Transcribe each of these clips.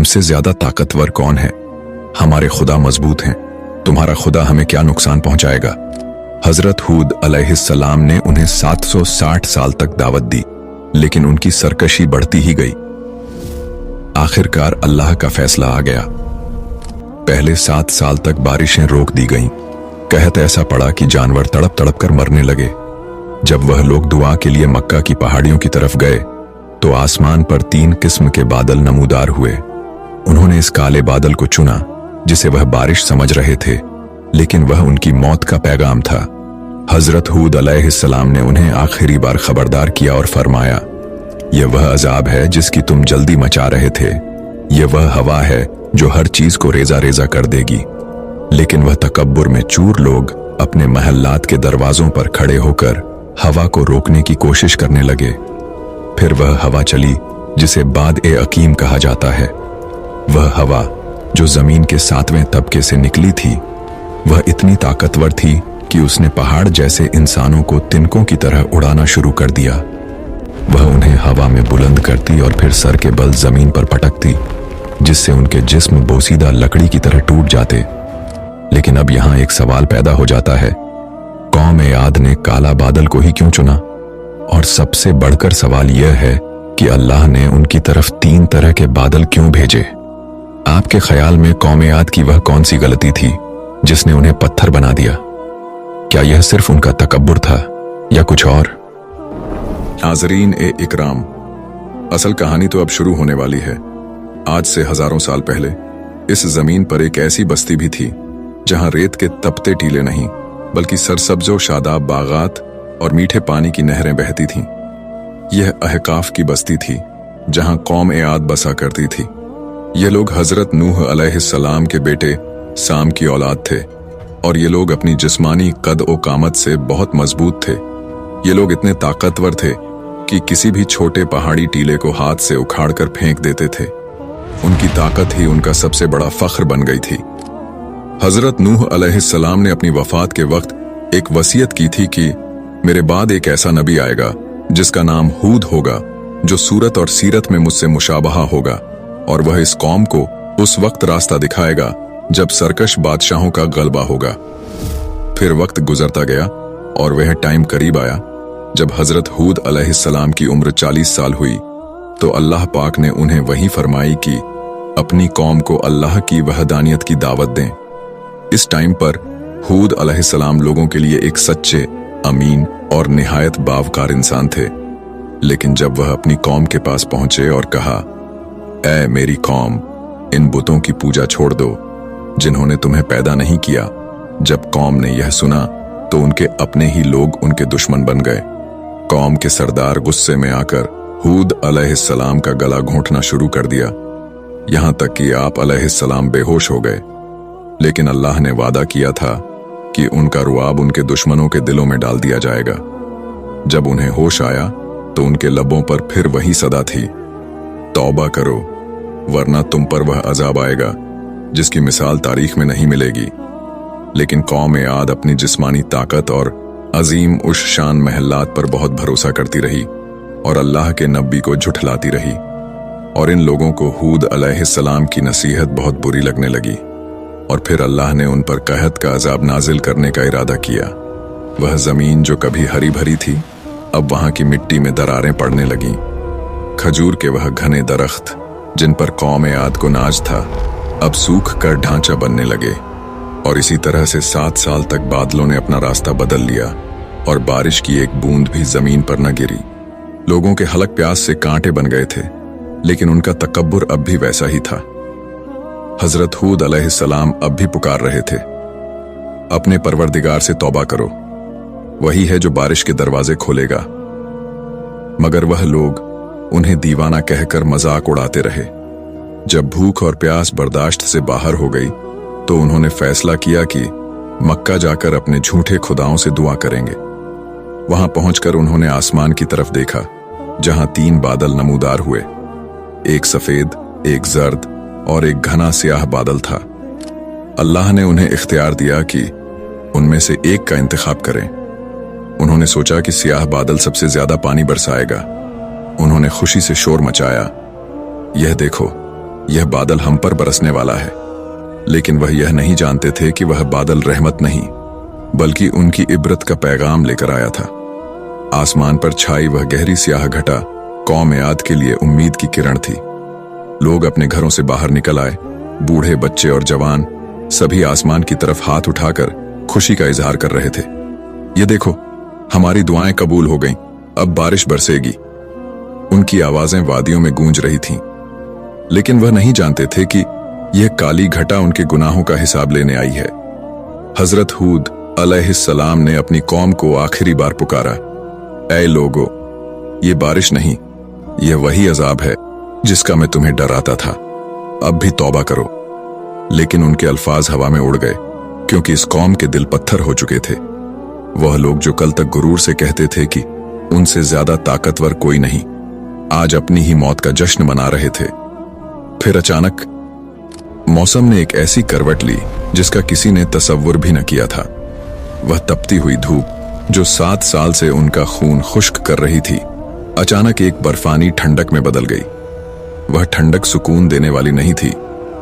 हमसे ज्यादा ताकतवर कौन है? हमारे खुदा मजबूत हैं, तुम्हारा खुदा हमें क्या नुकसान पहुंचाएगा? हजरत हूद अलैहिस्सलाम ने उन्हें 760 साल तक दावत दी, लेकिन उनकी सरकशी बढ़ती ही गई। आखिरकार अल्लाह का फैसला आ गया। पहले 7 साल तक बारिशें रोक दी गईं। कहत ऐसा पड़ा कि जानवर तड़प तड़प कर मरने लगे। जब वह लोग दुआ के लिए मक्का की पहाड़ियों की तरफ गए तो आसमान पर 3 किस्म के बादल नमूदार हुए। उन्होंने इस काले बादल को चुना जिसे वह बारिश समझ रहे थे, लेकिन वह उनकी मौत का पैगाम था। हजरत हूद अलैहिस्सलाम ने उन्हें आखिरी बार खबरदार किया और फरमाया, यह वह अजाब है जिसकी तुम जल्दी मचा रहे थे। यह वह हवा है जो हर चीज को रेजा रेजा कर देगी। लेकिन वह तकब्बुर में चूर लोग अपने महल्लात के दरवाजों पर खड़े होकर हवा को रोकने की कोशिश करने लगे। फिर वह हवा चली जिसे बाद-ए-अकीम कहा जाता है। वह हवा जो जमीन के 7वें तबके से निकली थी, वह इतनी ताकतवर थी कि उसने पहाड़ जैसे इंसानों को तिनकों की तरह उड़ाना शुरू कर दिया। वह उन्हें हवा में बुलंद करती और फिर सर के बल जमीन पर पटकती, जिससे उनके जिस्म बोसीदा लकड़ी की तरह टूट जाते। लेकिन अब यहां एक सवाल पैदा हो जाता है, कौम-ए-आद ने काला बादल को ही क्यों चुना? और सबसे बढ़कर सवाल यह है कि अल्लाह ने उनकी तरफ 3 तरह के बादल क्यों भेजे? आपके ख्याल में कौम-ए-आद की वह कौन सी गलती थी जिसने उन्हें पत्थर बना दिया? क्या यह सिर्फ उनका तकब्बुर था या कुछ और? नाज़रीन-ए-इकराम, असल कहानी तो अब शुरू होने वाली है। आज से हजारों साल पहले इस जमीन पर एक ऐसी बस्ती भी थी जहां रेत के तपते टीले नहीं बल्कि सरसब्जो शादाब बागात और मीठे पानी की नहरें बहती थीं। यह अहकाफ की बस्ती थी जहां कौम-ए-आद बसा करती थी। ये लोग हजरत नूह अलैहिस्सलाम के बेटे साम की औलाद थे और ये लोग अपनी जिस्मानी कद ओ कामत से बहुत मजबूत थे। ये लोग इतने ताकतवर थे कि किसी भी छोटे पहाड़ी टीले को हाथ से उखाड़कर फेंक देते थे। उनकी ताकत ही उनका सबसे बड़ा फख्र बन गई थी। हजरत नूह अलैहिस्सलाम ने अपनी वफात के वक्त एक वसीयत की थी कि मेरे बाद एक ऐसा नबी आएगा जिसका नाम हूद होगा, जो सूरत और सीरत में मुझसे मुशाबहा होगा, और वह इस कौम को उस वक्त रास्ता दिखाएगा जब सरकश बादशाहों का गलबा होगा। फिर वक्त गुजरता गया और वह टाइम करीब आया जब हजरत हूद अलैहिस्सलाम की उम्र 40 साल हुई तो अल्लाह पाक ने उन्हें वही फरमाई कि अपनी कौम को अल्लाह की वहदानियत की दावत दें। इस टाइम पर हूद अलैहिस्सलाम लोगों के लिए एक सच्चे, अमीन और निहायत बावकार इंसान थे। लेकिन जब वह अपनी कौम के पास पहुंचे और कहा, ऐ मेरी कौम, इन बुतों की पूजा छोड़ दो जिन्होंने तुम्हें पैदा नहीं किया। जब कौम ने यह सुना तो उनके अपने ही लोग उनके दुश्मन बन गए। कौम के सरदार गुस्से में आकर हूद अलैहिस्सलाम का गला घोंटना शुरू कर दिया, यहां तक कि आप अलैहिस्सलाम बेहोश हो गए। लेकिन अल्लाह ने वादा किया था कि उनका रुआब उनके दुश्मनों के दिलों में डाल दिया जाएगा। जब उन्हें होश आया तो उनके लबों पर फिर वही सदा थी, तौबा करो वरना तुम पर वह अजाब आएगा जिसकी मिसाल तारीख में नहीं मिलेगी। लेकिन कौम-ए-आद अपनी जिस्मानी ताकत और अजीम उश शान महल्लात पर बहुत भरोसा करती रही और अल्लाह के नबी को झुठलाती रही, और इन लोगों को हूद अलैहिस्सलाम की नसीहत बहुत बुरी लगने लगी। और फिर अल्लाह ने उन पर कहत का अजाब नाजिल करने का इरादा किया। वह जमीन जो कभी हरी भरी थी, अब वहां की मिट्टी में दरारें पड़ने लगीं। खजूर के वह घने दरख्त जिन पर कौम-ए-आद को नाज था, अब सूख कर ढांचा बनने लगे। और इसी तरह से 7 साल तक बादलों ने अपना रास्ता बदल लिया और बारिश की एक बूंद भी जमीन पर न गिरी। लोगों के हलक प्यास से कांटे बन गए थे, लेकिन उनका तकब्बुर अब भी वैसा ही था। हजरत हूद अलैहिस्सलाम अब भी पुकार रहे थे, अपने परवरदिगार से तौबा करो, वही है जो बारिश के दरवाजे खोलेगा। मगर वह लोग उन्हें दीवाना कहकर मजाक उड़ाते रहे। जब भूख और प्यास बर्दाश्त से बाहर हो गई तो उन्होंने फैसला किया कि मक्का जाकर अपने झूठे खुदाओं से दुआ करेंगे। वहां पहुंचकर उन्होंने आसमान की तरफ देखा जहां 3 बादल नमूदार हुए, एक सफेद, एक जर्द और एक घना स्याह बादल था। अल्लाह ने उन्हें इख्तियार दिया कि उनमें से एक का इंतखाब करें। उन्होंने सोचा कि स्याह बादल सबसे ज्यादा पानी बरसाएगा। उन्होंने खुशी से शोर मचाया, यह देखो, यह बादल हम पर बरसने वाला है। लेकिन वह यह नहीं जानते थे कि वह बादल रहमत नहीं बल्कि उनकी इबरत का पैगाम लेकर आया था। आसमान पर छाई वह गहरी स्याह घटा कौम आद के लिए उम्मीद की किरण थी। लोग अपने घरों से बाहर निकल आए, बूढ़े, बच्चे और जवान सभी आसमान की तरफ हाथ उठाकर खुशी का इजहार कर रहे थे। ये देखो, हमारी दुआएं कबूल हो गईं, अब बारिश बरसेगी। उनकी आवाजें वादियों में गूंज रही थीं, लेकिन वह नहीं जानते थे कि यह काली घटा उनके गुनाहों का हिसाब लेने आई है। हजरत हूद अलैहिस्सलाम ने अपनी कौम को आखिरी बार पुकारा, ऐ लोगो, ये बारिश नहीं, यह वही अजाब है जिसका मैं तुम्हें डराता था, अब भी तौबा करो। लेकिन उनके अल्फाज हवा में उड़ गए, क्योंकि इस कौम के दिल पत्थर हो चुके थे। वह लोग जो कल तक गुरूर से कहते थे कि उनसे ज्यादा ताकतवर कोई नहीं, आज अपनी ही मौत का जश्न मना रहे थे। फिर अचानक मौसम ने एक ऐसी करवट ली जिसका किसी ने तसव्वुर भी न किया था। वह तपती हुई धूप जो 7 साल से उनका खून खुश्क कर रही थी, अचानक एक बर्फानी ठंडक में बदल गई। वह ठंडक सुकून देने वाली नहीं थी,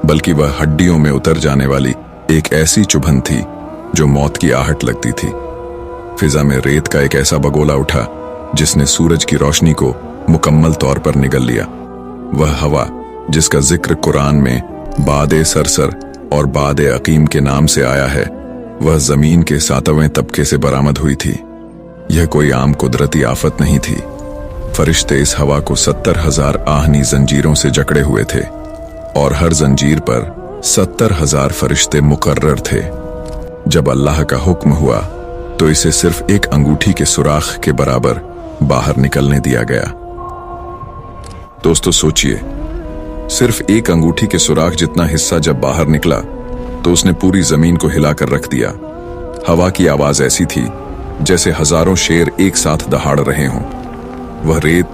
बल्कि वह हड्डियों में उतर जाने वाली एक ऐसी चुभन थी जो मौत की आहट लगती थी। फिजा में रेत का एक ऐसा बगोला उठा जिसने सूरज की रोशनी को मुकम्मल तौर पर निगल लिया। वह हवा जिसका जिक्र कुरान में बादे सरसर और बादे अकीम के नाम से आया है, वह जमीन के 7वें तबके से बरामद हुई थी। यह कोई आम कुदरती आफत नहीं थी। फरिश्ते इस हवा को 70,000 आहनी जंजीरों से जकड़े हुए थे और हर जंजीर पर 70,000 फरिश्ते मुकर्रर थे। जब अल्लाह का हुक्म हुआ तो इसे सिर्फ एक अंगूठी के सुराख के बराबर बाहर निकलने दिया गया। दोस्तों सोचिए, सिर्फ एक अंगूठी के सुराख जितना हिस्सा जब बाहर निकला तो उसने पूरी जमीन को हिलाकर रख दिया। हवा की आवाज ऐसी थी जैसे हजारों शेर एक साथ दहाड़ रहे हों। वह रेत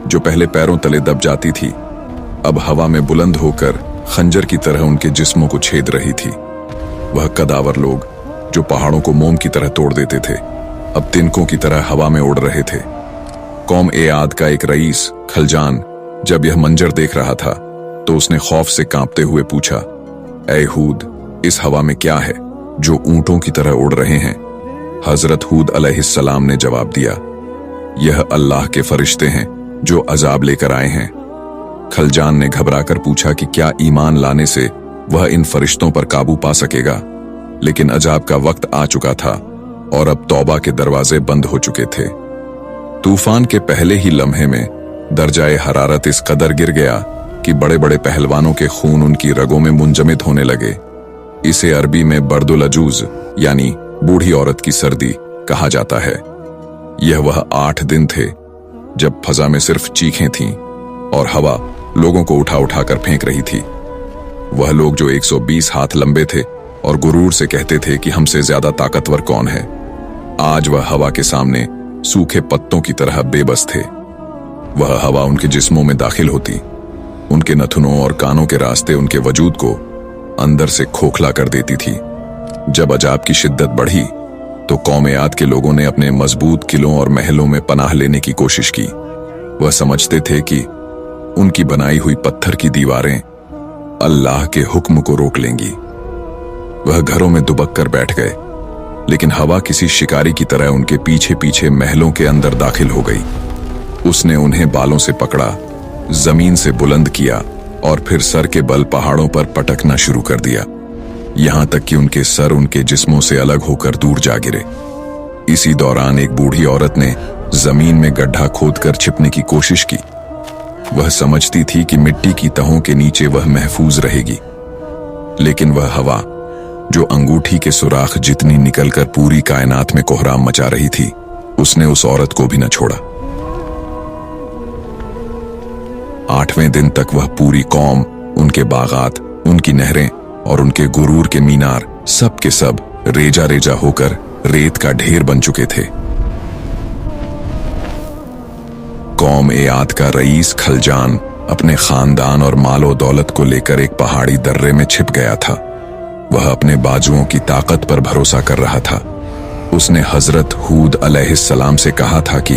जो पहले पैरों तले दब जाती थी, अब हवा में बुलंद होकर खंजर की तरह उनके जिस्मों को छेद रही थी। वह कदावर लोग जो पहाड़ों को मोम की तरह तोड़ देते थे, अब तिनकों की तरह हवा में उड़ रहे थे। कौम आद का एक रईस खलजान जब यह मंजर देख रहा था तो उसने खौफ से कांपते हुए पूछा, ऐ हूद, इस हवा में क्या है जो ऊंटों की तरह उड़ रहे हैं? हजरत हूद अलैहिस्सलाम ने जवाब दिया, यह अल्लाह के फरिश्ते हैं जो अजाब लेकर आए हैं। खलजान ने घबराकर पूछा कि क्या ईमान लाने से वह इन फरिश्तों पर काबू पा सकेगा, लेकिन अजाब का वक्त आ चुका था और अब तौबा के दरवाजे बंद हो चुके थे। तूफान के पहले ही लम्हे में दर्जाए हरारत इस कदर गिर गया कि बड़े बड़े पहलवानों के खून उनकी रगों में मुंजमद होने लगे। इसे अरबी में बर्दुल अजूज यानी बूढ़ी औरत की सर्दी कहा जाता है। यह वह 8 दिन थे जब फजा में सिर्फ चीखें थीं और हवा लोगों को उठा उठा कर फेंक रही थी। वह लोग जो 120 हाथ लंबे थे और गुरूर से कहते थे कि हमसे ज्यादा ताकतवर कौन है, आज वह हवा के सामने सूखे पत्तों की तरह बेबस थे। वह हवा उनके जिस्मों में दाखिल होती, उनके नथुनों और कानों के रास्ते उनके वजूद को अंदर से खोखला कर देती थी। जब अजाब की शिद्दत बढ़ी तो कौम आद के लोगों ने अपने मजबूत किलों और महलों में पनाह लेने की कोशिश की। वह समझते थे कि उनकी बनाई हुई पत्थर की दीवारें अल्लाह के हुक्म को रोक लेंगी। वह घरों में दुबक कर बैठ गए, लेकिन हवा किसी शिकारी की तरह उनके पीछे पीछे महलों के अंदर दाखिल हो गई। उसने उन्हें बालों से पकड़ा, जमीन से बुलंद किया और फिर सर के बल पहाड़ों पर पटकना शुरू कर दिया, यहां तक कि उनके सर उनके जिस्मों से अलग होकर दूर जा गिरे। इसी दौरान एक बूढ़ी औरत ने जमीन में गड्ढा खोदकर छिपने की कोशिश की। वह समझती थी कि मिट्टी की तहों के नीचे वह महफूज रहेगी, लेकिन वह हवा जो अंगूठी के सुराख जितनी निकलकर पूरी कायनात में कोहराम मचा रही थी, उसने उस औरत को भी न छोड़ा। 8वें दिन तक वह पूरी कौम, उनके बागात, उनकी नहरें और उनके गुरूर के मीनार सब के सब रेजा रेजा होकर रेत का ढेर बन चुके थे। कौम आद का रईस खलजान अपने खानदान और मालो दौलत को लेकर एक पहाड़ी दर्रे में छिप गया था। वह अपने बाजुओं की ताकत पर भरोसा कर रहा था। उसने हजरत हूद अलैहिस्सलाम से कहा था कि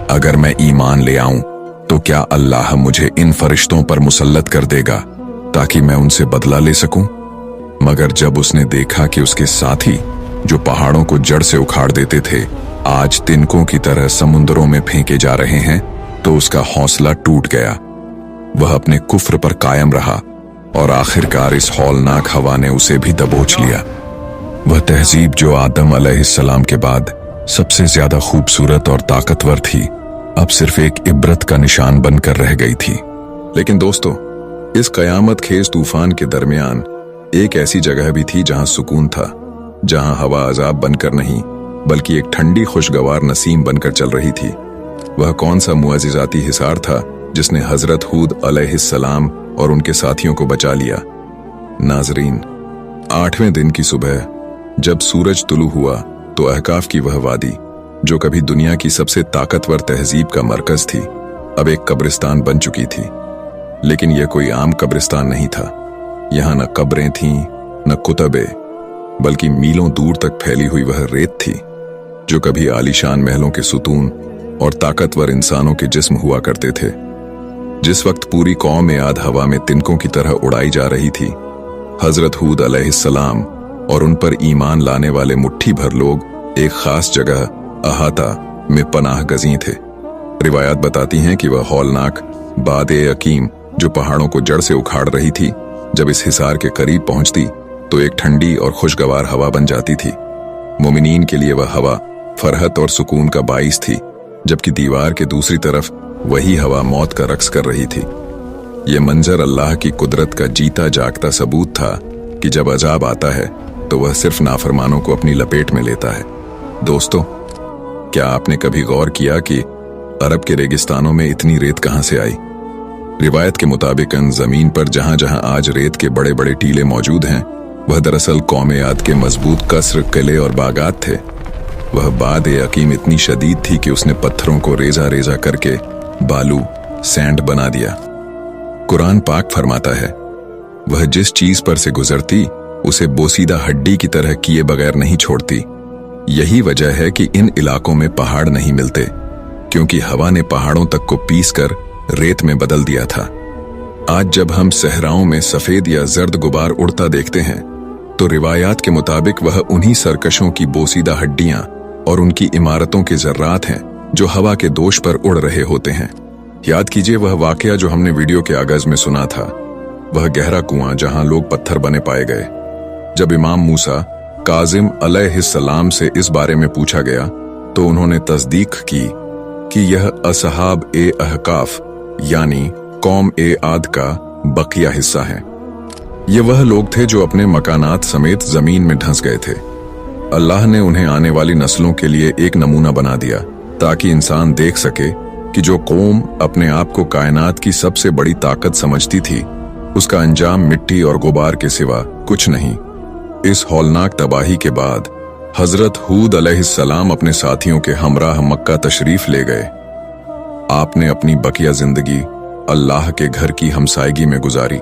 अगर मैं ईमान ले आऊं तो क्या अल्लाह मुझे इन फरिश्तों पर मुसल्लत कर देगा ताकि मैं उनसे बदला ले सकूं। मगर जब उसने देखा कि उसके साथी जो पहाड़ों को जड़ से उखाड़ देते थे आज तिनकों की तरह समुद्रों में फेंके जा रहे हैं तो उसका हौसला टूट गया। वह अपने कुफ्र पर कायम रहा और आखिरकार इस हौलनाक हवा ने उसे भी दबोच लिया। वह तहजीब जो आदम अलैहिस्सलाम के बाद सबसे ज्यादा खूबसूरत और ताकतवर थी अब सिर्फ एक इबरत का निशान बनकर रह गई थी। लेकिन दोस्तों, इस कयामत खेज तूफान के दरमियान एक ऐसी जगह भी थी जहां सुकून था, जहां हवा अजाब बनकर नहीं बल्कि एक ठंडी खुशगवार नसीम बनकर चल रही थी। वह कौन सा मुआजिजाती हिसार था जिसने हजरत हूद अलैहिस्सलाम और उनके साथियों को बचा लिया। नाजरीन, 8वें दिन की सुबह जब सूरज तुलू हुआ तो अहकाफ की वह वादी जो कभी दुनिया की सबसे ताकतवर तहजीब का मरकज थी अब एक कब्रिस्तान बन चुकी थी। लेकिन यह कोई आम कब्रिस्तान नहीं था। यहां न कब्रें थीं न कुतबे, बल्कि मीलों दूर तक फैली हुई वह रेत थी जो कभी आलीशान महलों के सुतून और ताकतवर इंसानों के जिस्म हुआ करते थे। जिस वक्त पूरी कौम आद हवा में तिनकों की तरह उड़ाई जा रही थी, हजरत हूद अलैहिस्सलाम और उन पर ईमान लाने वाले मुट्ठी भर लोग एक खास जगह अहाता में पनाह गज़ी थे। रिवायात बताती हैं कि वह हौलनाक बादे यकीम जो पहाड़ों को जड़ से उखाड़ रही थी जब इस हिसार के करीब पहुंचती तो एक ठंडी और खुशगवार हवा बन जाती थी। मोमिनीन के लिए वह हवा फरहत और सुकून का बाइस थी, जबकि दीवार के दूसरी तरफ वही हवा मौत का रक्स कर रही थी। यह मंजर अल्लाह की कुदरत का जीता जागता सबूत था कि जब अजाब आता है तो वह सिर्फ नाफरमानों को अपनी लपेट में लेता है। दोस्तों, क्या आपने कभी गौर किया कि अरब के रेगिस्तानों में इतनी रेत कहां से आई? रिवायत के मुताबिक जमीन पर जहां जहां आज रेत के बड़े बड़े टीले मौजूद हैं वह दरअसल कौम आद के मजबूत कसर, किले और बागात थे। वह बादे यकीम इतनी शदीद थी कि उसने पत्थरों को रेजा रेजा करके बालू सैंड बना दिया। कुरान पाक फरमाता है, वह जिस चीज पर से गुजरती उसे बोसीदा हड्डी की तरह किए बगैर नहीं छोड़ती। यही वजह है कि इन इलाकों में पहाड़ नहीं मिलते, क्योंकि हवा ने पहाड़ों तक को पीस कर रेत में बदल दिया था। आज जब हम सहराओं में सफेद या जर्द गुबार उड़ता देखते हैं तो रिवायात के मुताबिक वह उन्हीं सरकशों की बोसीदा हड्डियां और उनकी इमारतों के जर्रात हैं जो हवा के दोष पर उड़ रहे होते हैं। याद कीजिए वह वाकया जो हमने वीडियो के आगाज में सुना था, वह गहरा कुआं जहां लोग पत्थर बने पाए गए। जब इमाम मूसा काजिम अलैहिस्सलाम से इस बारे में पूछा गया तो उन्होंने तस्दीक की कि यह असहाब ए अहकाफ यानी कौम ए आद का बकिया हिस्सा है। ये वह लोग थे जो अपने मकानात समेत जमीन में धंस गए थे। अल्लाह ने उन्हें आने वाली नस्लों के लिए एक नमूना बना दिया ताकि इंसान देख सके कि जो कौम अपने आप को कायनात की सबसे बड़ी ताकत समझती थी उसका अंजाम मिट्टी और गुबार के सिवा कुछ नहीं। इस हौलनाक तबाही के बाद हजरत हूद अलैहिस्सलाम अपने साथियों के हमराह मक्का तशरीफ ले गए। आपने अपनी बकिया जिंदगी अल्लाह के घर की हमसायगी में गुजारी।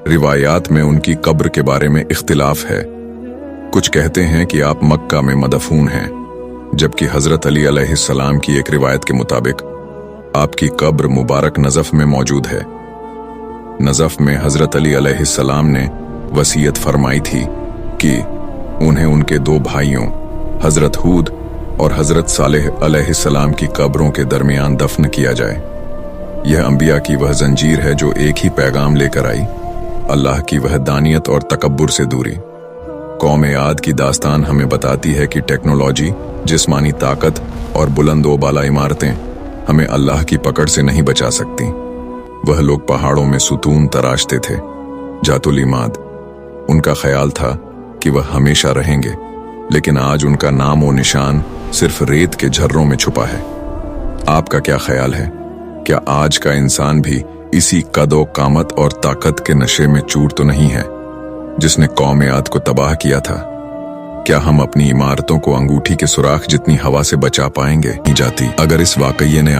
रिवायात में उनकी कब्र के बारे में इख्तिलाफ है। कुछ कहते हैं कि आप मक्का में मदफून हैं, जबकि हजरत अली अलैहिस्सलाम की एक रिवायत के मुताबिक आपकी कब्र मुबारक नजफ में मौजूद है। नजफ में हजरत अली अलैहिस्सलाम ने वसीयत फरमाई थी कि उन्हें उनके दो भाइयों हजरत हूद और हजरत सालेह अलैहिस्सलाम की कब्रों के दरमियान दफन किया जाए। यह अंबिया की वह जंजीर है जो एक ही पैगाम लेकर आई, अल्लाह की वह दानियत और तकब्बुर से दूरी। कौम आद की दास्तान हमें बताती है कि टेक्नोलॉजी, जिस्मानी ताकत और बुलंदोबाला इमारतें हमें अल्लाह की पकड़ से नहीं बचा सकती। वह लोग पहाड़ों में सुतून तराशते थे, जातुल इमाद। उनका ख्याल था कि वह हमेशा रहेंगे, लेकिन आज उनका नाम और निशान सिर्फ रेत के झर्रों में छुपा है। आपका क्या ख्याल है? क्या आज का इंसान भी इसी कदो कामत और ताकत के नशे में चूर तो नहीं है जिसने कौम आद को तबाह किया था? क्या हम अपनी इमारतों को अंगूठी के सुराख जितनी हवा से बचा पाएंगे? नहीं जाती। अगर इस वाकये ने